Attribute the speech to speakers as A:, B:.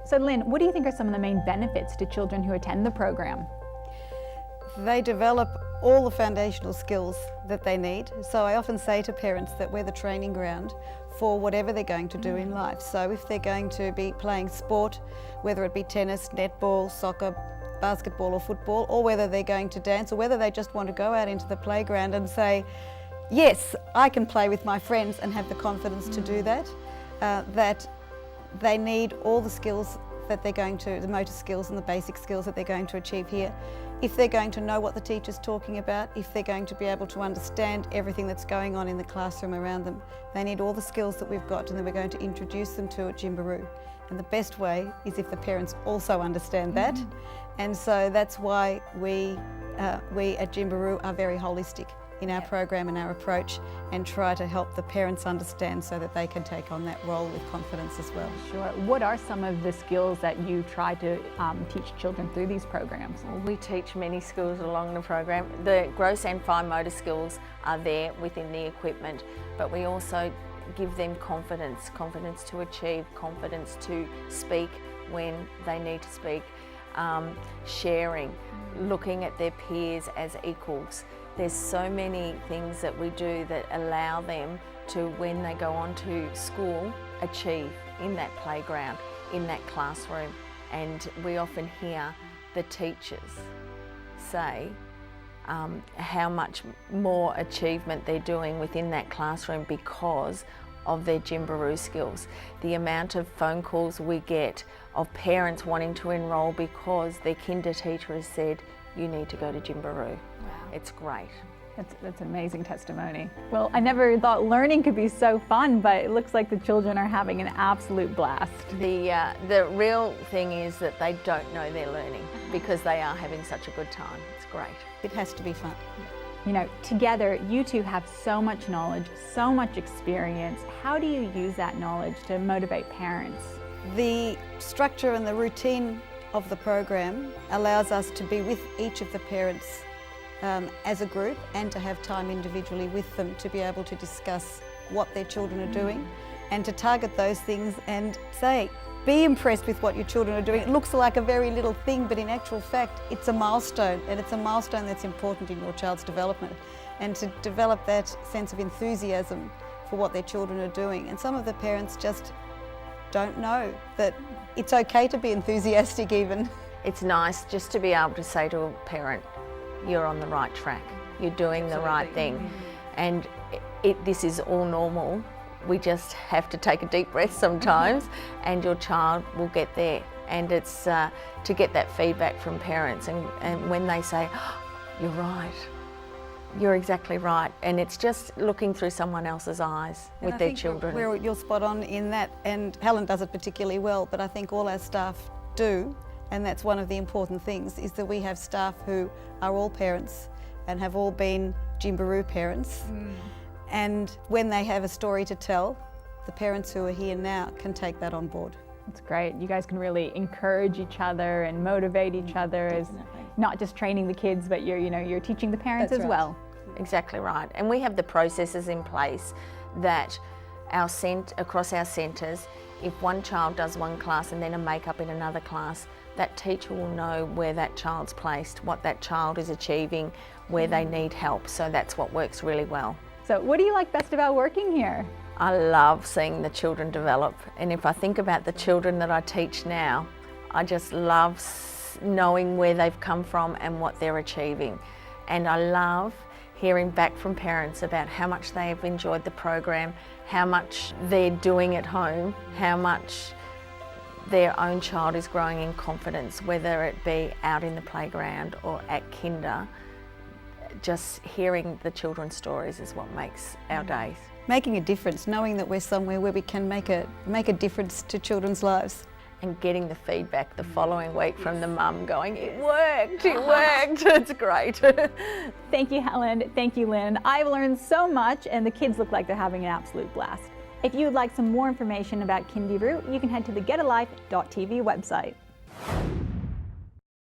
A: So Lynn, what do you think are some of the main benefits to children who attend the program?
B: They develop all the foundational skills that they need. So I often say to parents that we're the training ground for whatever they're going to do in life. So if they're going to be playing sport, whether it be tennis, netball, soccer, basketball or football, or whether they're going to dance, or whether they just want to go out into the playground and say, yes, I can play with my friends and have the confidence to do that, that they need all the skills that they're going to, the motor skills and the basic skills that they're going to achieve here. If they're going to know what the teacher's talking about, if they're going to be able to understand everything that's going on in the classroom around them, they need all the skills that we've got and that we're going to introduce them to at KindyROO. And the best way is if the parents also understand that. And so that's why we at KindyROO are very holistic in our program and our approach, and try to help the parents understand so that they can take on that role with confidence as well.
A: Sure. What are some of the skills that you try to teach children through these programs?
C: Well, we teach many skills along the program. The gross and fine motor skills are there within the equipment, but we also give them confidence to achieve, confidence to speak when they need to speak, sharing, looking at their peers as equals. There's so many things that we do that allow them to, when they go on to school, achieve in that playground, in that classroom. And we often hear the teachers say how much more achievement they're doing within that classroom because of their KindyROO skills. The amount of phone calls we get of parents wanting to enrol because their kinder teacher has said, you need to go to KindyROO. Wow. It's great.
A: That's an amazing testimony. Well, I never thought learning could be so fun, but it looks like the children are having an absolute blast.
C: The real thing is that they don't know they're learning because they are having such a good time. It's great.
B: It has to be fun.
A: You know, together you two have so much knowledge, so much experience. How do you use that knowledge to motivate parents?
B: The structure and the routine of the program allows us to be with each of the parents as a group, and to have time individually with them to be able to discuss what their children are doing and to target those things and say, be impressed with what your children are doing. It looks like a very little thing, but in actual fact it's a milestone, and it's a milestone that's important in your child's development, and to develop that sense of enthusiasm for what their children are doing. And some of the parents just don't know that it's okay to be enthusiastic even.
C: It's nice just to be able to say to a parent, you're on the right track, you're doing the right thing, and this is all normal. We just have to take a deep breath sometimes and your child will get there. And it's to get that feedback from parents, and when they say, oh, you're right, you're exactly right, and it's just looking through someone else's eyes with their children.
B: You're spot on in that, and Helen does it particularly well, but I think all our staff do. And that's one of the important things, is that we have staff who are all parents and have all been KindyROO parents. And when they have a story to tell, the parents who are here now can take that on board.
A: That's great. You guys can really encourage each other and motivate each other, as not just training the kids, but you're teaching the parents as well.
C: Exactly right. And we have the processes in place that across our centres, if one child does one class and then a make-up in another class, that teacher will know where that child's placed, what that child is achieving, where they need help. So that's what works really well.
A: So what do you like best about working here?
C: I love seeing the children develop. And if I think about the children that I teach now, I just love knowing where they've come from and what they're achieving. And I love hearing back from parents about how much they have enjoyed the program, how much they're doing at home, how much their own child is growing in confidence, whether it be out in the playground or at kinder. Just hearing the children's stories is what makes our days.
B: Making a difference, knowing that we're somewhere where we can make a difference to children's lives.
C: And getting the feedback the following week from the mum going, it worked, it worked. It's great.
A: Thank you, Helen. Thank you, Lynn. I've learned so much, and the kids look like they're having an absolute blast. If you would like some more information about KindyROO, you can head to the getalife.tv website.